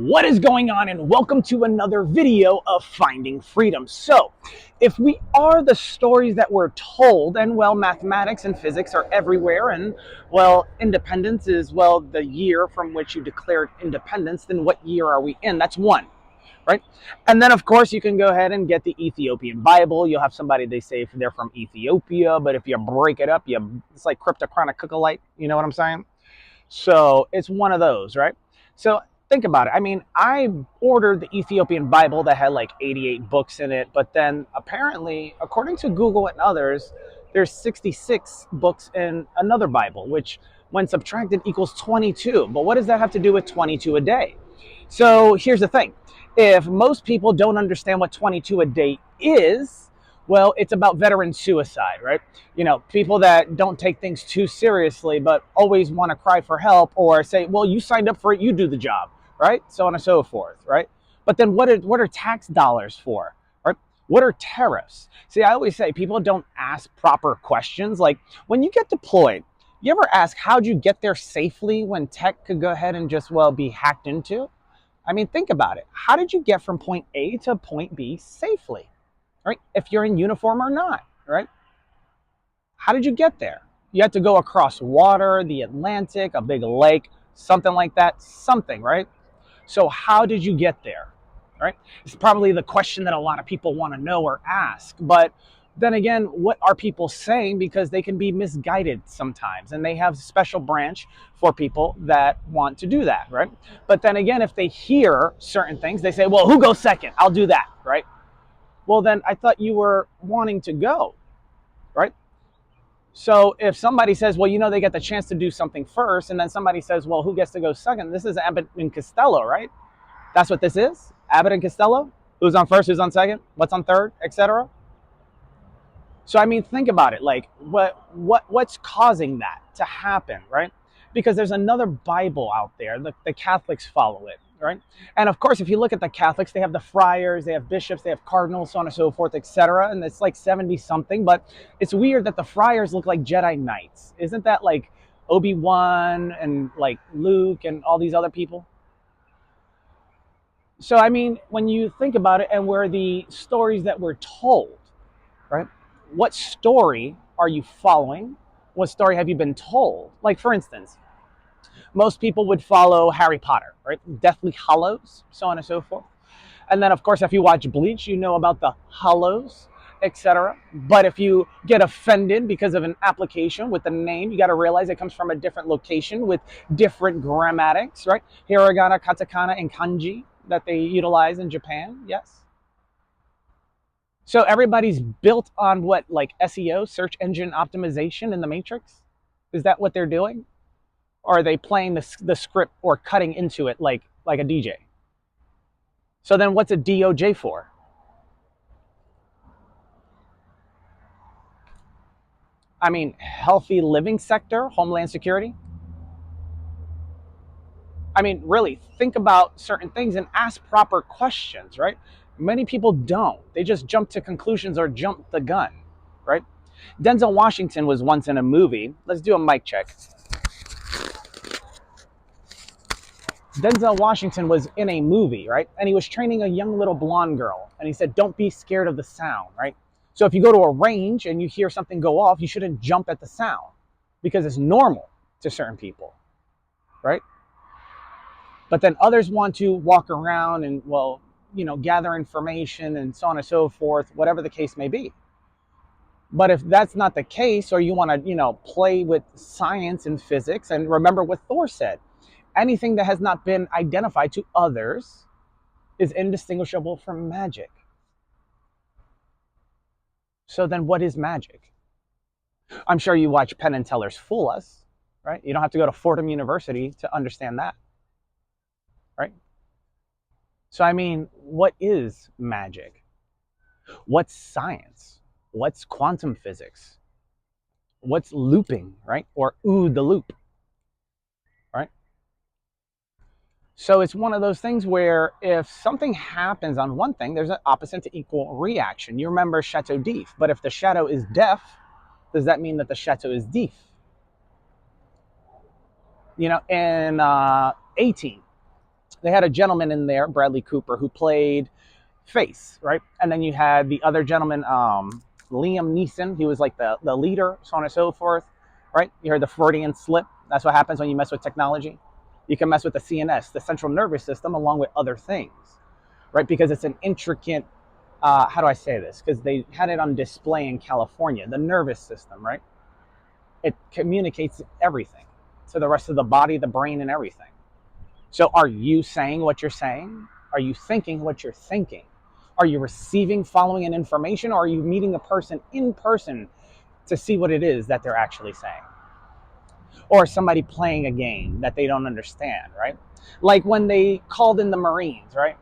What is going on, and welcome to another video of Finding Freedom. So, if we are the stories that we're told, and well, mathematics and physics are everywhere, and well, independence is, well, the year from which you declared independence, then what year are we in? That's one, right? And then, of course, you can go ahead and get the Ethiopian Bible. You'll have somebody, they say they're from Ethiopia, but if you break it up, it's like Cryptochronic Cookalite, you know what I'm saying? So it's one of those, right? So think about it. I mean, I ordered the Ethiopian Bible that had like 88 books in it, but then apparently, according to Google and others, there's 66 books in another Bible, which when subtracted equals 22. But what does that have to do with 22 a day? So here's the thing. If most people don't understand what 22 a day is, well, it's about veteran suicide, right? You know, people that don't take things too seriously, but always want to cry for help or say, well, you signed up for it, you do the job, right? So on and so forth, right? But then what are tax dollars for, right? What are tariffs? See, I always say people don't ask proper questions. Like when you get deployed, you ever ask, how'd you get there safely when tech could go ahead and just, well, be hacked into? I mean, think about it. How did you get from point A to point B safely, right? If you're in uniform or not, right? How did you get there? You had to go across water, the Atlantic, a big lake, something like that, something, right? So how did you get there, right? It's probably the question that a lot of people want to know or ask. But then again, what are people saying? Because they can be misguided sometimes, and they have a special branch for people that want to do that, right? But then again, if they hear certain things, they say, well, who goes second? I'll do that, right? Well, then I thought you were wanting to go, right? So if somebody says, well, you know, they get the chance to do something first, and then somebody says, well, who gets to go second? This is Abbott and Costello, right? That's what this is. Abbott and Costello. Who's on first? Who's on second? What's on third? Etc. So I mean, think about it. Like, what's causing that to happen, right? Because there's another Bible out there. The Catholics follow it, right? And of course, if you look at the Catholics, they have the friars, they have bishops, they have cardinals, so on and so forth, etc. And it's like 70 something. But it's weird that the friars look like Jedi Knights. Isn't that like Obi-Wan and like Luke and all these other people? So I mean, when you think about it, and where the stories that we're told, right? What story are you following? What story have you been told? Like, for instance, most people would follow Harry Potter, right? Deathly Hallows, so on and so forth. And then, of course, if you watch Bleach, you know about the Hollows, etc. But if you get offended because of an application with the name, you got to realize it comes from a different location with different grammatics, right? Hiragana, katakana, and kanji that they utilize in Japan, yes. So everybody's built on what, like SEO, search engine optimization in the Matrix? Is that what they're doing? Or are they playing the script or cutting into it like a DJ? So then what's a DOJ for? I mean, healthy living sector, Homeland Security. I mean, really, think about certain things and ask proper questions, right? Many people don't. They just jump to conclusions or jump the gun, right? Denzel Washington was once in a movie. Let's do a mic check. Denzel Washington was in a movie, right? And he was training a young little blonde girl. And he said, don't be scared of the sound, right? So if you go to a range and you hear something go off, you shouldn't jump at the sound because it's normal to certain people, right? But then others want to walk around and, well, you know, gather information and so on and so forth, whatever the case may be. But if that's not the case, or you want to, you know, play with science and physics, and remember what Thor said, anything that has not been identified to others is indistinguishable from magic. So then what is magic? I'm sure you watch Penn and Teller's Fool Us, right? You don't have to go to Fordham University to understand that, right? So I mean, what is magic? What's science? What's quantum physics? What's looping, right? Or OODA the loop, right? So it's one of those things where if something happens on one thing, there's an opposite to equal reaction. You remember Chateau d'If, but if the shadow is deaf, does that mean that the chateau is deaf? You know, in 18, They had a gentleman in there, Bradley Cooper, who played Face, right? And then you had the other gentleman, Liam Neeson. He was like the leader, so on and so forth, right? You heard the Freudian slip. That's what happens when you mess with technology. You can mess with the CNS, the central nervous system, along with other things, right? Because it's an intricate, how do I say this? Because they had it on display in California, the nervous system, right? It communicates everything to the rest of the body, the brain, and everything. So are you saying what you're saying? Are you thinking what you're thinking? Are you receiving, following an information, or are you meeting a person in person to see what it is that they're actually saying? Or somebody playing a game that they don't understand, right? Like when they called in the Marines, right?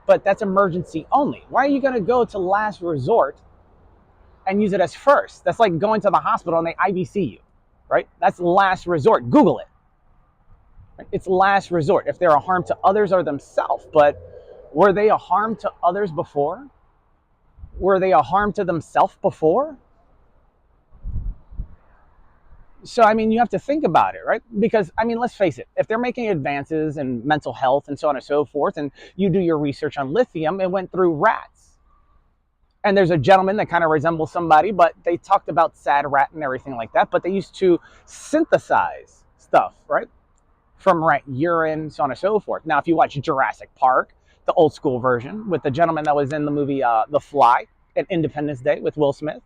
But that's emergency only. Why are you going to go to last resort and use it as first? That's like going to the hospital and they IVC you, right? That's last resort. Google it. It's last resort if they're a harm to others or themselves. But were they a harm to others before? Were they a harm to themselves before? So, I mean, you have to think about it, right? Because, I mean, let's face it, if they're making advances in mental health and so on and so forth, and you do your research on lithium, it went through rats. And there's a gentleman that kind of resembles somebody, but they talked about sad rat and everything like that, but they used to synthesize stuff, right? From rat urine, so on and so forth. Now, if you watch Jurassic Park, the old school version, with the gentleman that was in the movie The Fly at Independence Day with Will Smith,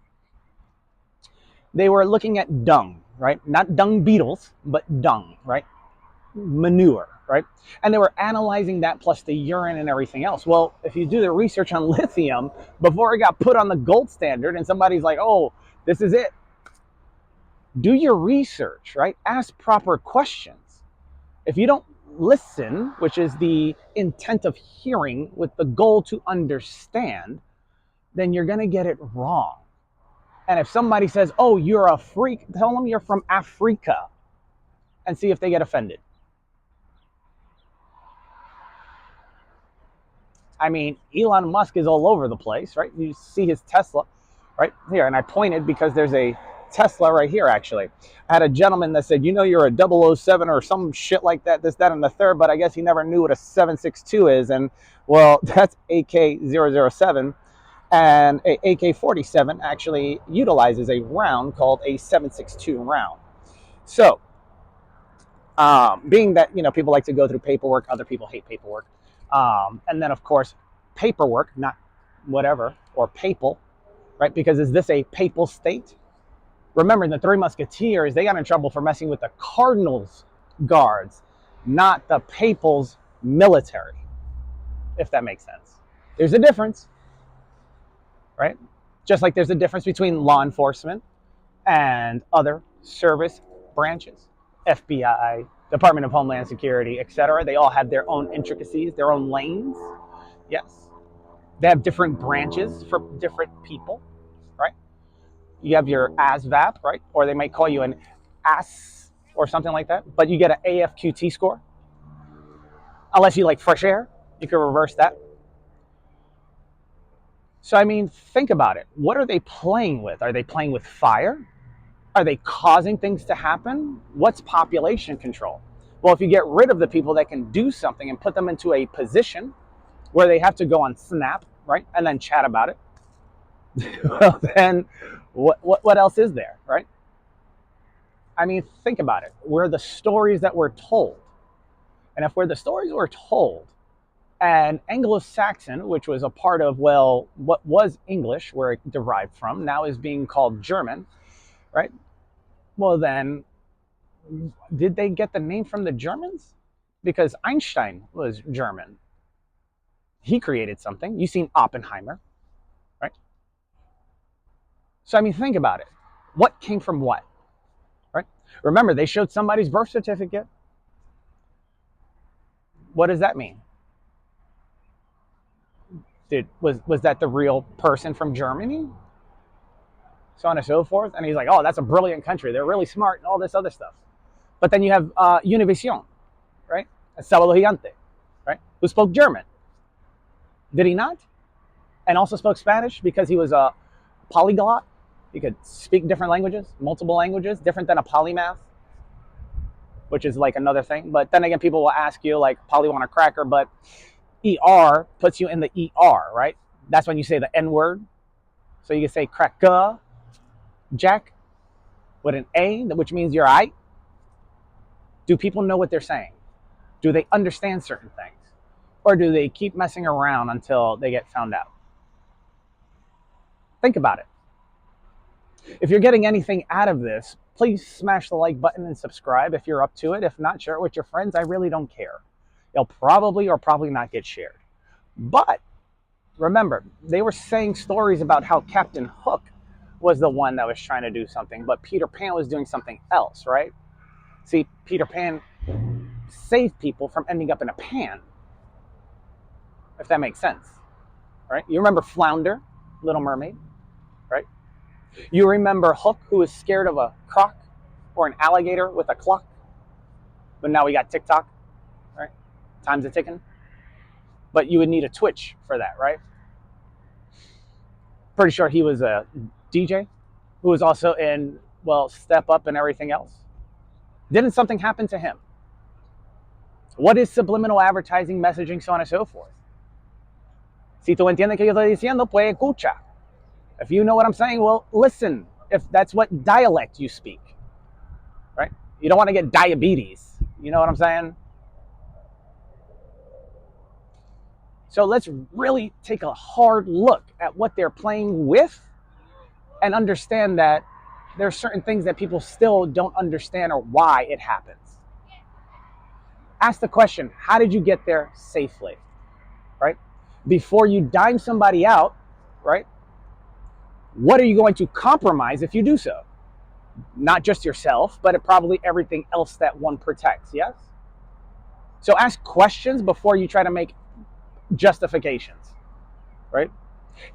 they were looking at dung, right? Not dung beetles, but dung, right? Manure, right? And they were analyzing that plus the urine and everything else. Well, if you do the research on lithium before it got put on the gold standard and somebody's like, oh, this is it, do your research, right? Ask proper questions. If you don't listen, which is the intent of hearing with the goal to understand, then you're going to get it wrong. And if somebody says, oh, you're a freak, tell them you're from Africa and see if they get offended. I mean, Elon Musk is all over the place, right? You see his Tesla right here. And I pointed because there's a Tesla right here, actually. I had a gentleman that said, you know, you're a 007 or some shit like that, this, that, and the third, but I guess he never knew what a 7.62 is. And, well, that's AK-007. And a AK-47 actually utilizes a round called a 7.62 round. So, being that, you know, people like to go through paperwork, other people hate paperwork. And then, of course, paperwork, not whatever, or papal, right? Because is this a papal state? Remember, the Three Musketeers, they got in trouble for messing with the Cardinals' guards, not the papal's military, if that makes sense. There's a difference. Right? Just like there's a difference between law enforcement and other service branches, FBI, Department of Homeland Security, etc. They all have their own intricacies, their own lanes. Yes. They have different branches for different people, right? You have your ASVAB, right? Or they might call you an AS or something like that, but you get an AFQT score. Unless you like fresh air, you can reverse that. So, I mean, think about it. What are they playing with? Are they playing with fire? Are they causing things to happen? What's population control? Well, if you get rid of the people that can do something and put them into a position where they have to go on Snap, right, and then chat about it, well, then what else is there, right? I mean, think about it. We're the stories that we're told. And if we're the stories we're told, and Anglo-Saxon, which was a part of, well, what was English, where it derived from, now is being called German, right? Well, then, did they get the name from the Germans? Because Einstein was German. He created something. You've seen Oppenheimer, right? So, I mean, think about it. What came from what, right? Remember, they showed somebody's birth certificate. What does that mean? Was that the real person from Germany? So on and so forth. And he's like, oh, that's a brilliant country. They're really smart and all this other stuff. But then you have Univision, right? Sábado Gigante, right? Who spoke German. Did he not? And also spoke Spanish because he was a polyglot. He could speak different languages, multiple languages, different than a polymath. which is like another thing. But then again, people will ask you like, probably want a cracker, but ER puts you in the ER, right? That's when you say the N word. So you can say cracker, Jack, with an A, which means you're right. Do people know what they're saying? Do they understand certain things? Or do they keep messing around until they get found out? Think about it. If you're getting anything out of this, please smash the like button and subscribe if you're up to it. If not, share it with your friends. I really don't care. It'll probably or probably not get shared. But remember, they were saying stories about how Captain Hook was the one that was trying to do something, but Peter Pan was doing something else, right? See, Peter Pan saved people from ending up in a pan, if that makes sense, right? You remember Flounder, Little Mermaid, right? You remember Hook, who was scared of a croc or an alligator with a clock, but now we got TikTok, right? Time's a ticking. But you would need a Twitch for that, right? Pretty sure he was a DJ who was also in, well, Step Up and everything else. Didn't something happen to him? What is subliminal advertising, messaging, so on and so forth? Si tú entiendes que yo estoy diciendo, pues escucha. If you know what I'm saying, well, listen. If that's what dialect you speak, right? You don't want to get diabetes. You know what I'm saying? So let's really take a hard look at what they're playing with and understand that there are certain things that people still don't understand or why it happens. Ask the question, how did you get there safely, right? Before you dime somebody out, right? What are you going to compromise if you do so? Not just yourself, but probably everything else that one protects, yes? So ask questions before you try to make justifications, right?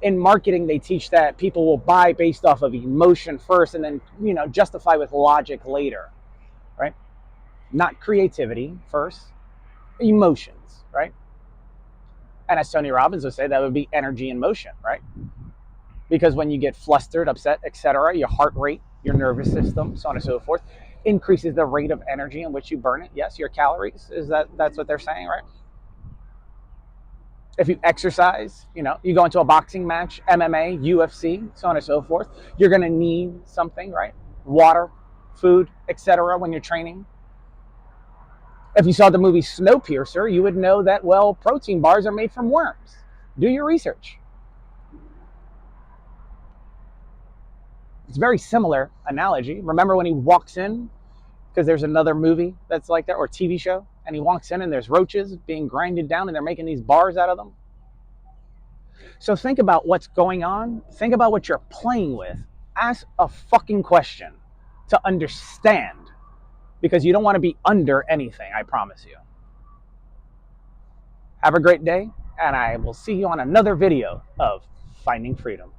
In marketing, they teach that people will buy based off of emotion first and then, justify with logic later, right? Not creativity first, emotions, right? And as Tony Robbins would say, that would be energy in motion, right? Because when you get flustered, upset, etc., your heart rate, your nervous system, so on and so forth, increases the rate of energy in which you burn it. Yes, your calories, that's what they're saying, right? If you exercise, you go into a boxing match, MMA, UFC, so on and so forth, you're going to need something, right? Water, food, etc. when you're training. If you saw the movie Snowpiercer, you would know that, well, protein bars are made from worms. Do your research. It's a very similar analogy. Remember when he walks in, because there's another movie that's like that, or TV show, and he walks in and there's roaches being grinded down and they're making these bars out of them? So think about what's going on. Think about what you're playing with. Ask a fucking question to understand, because you don't want to be under anything, I promise you. Have a great day, and I will see you on another video of Finding Freedom.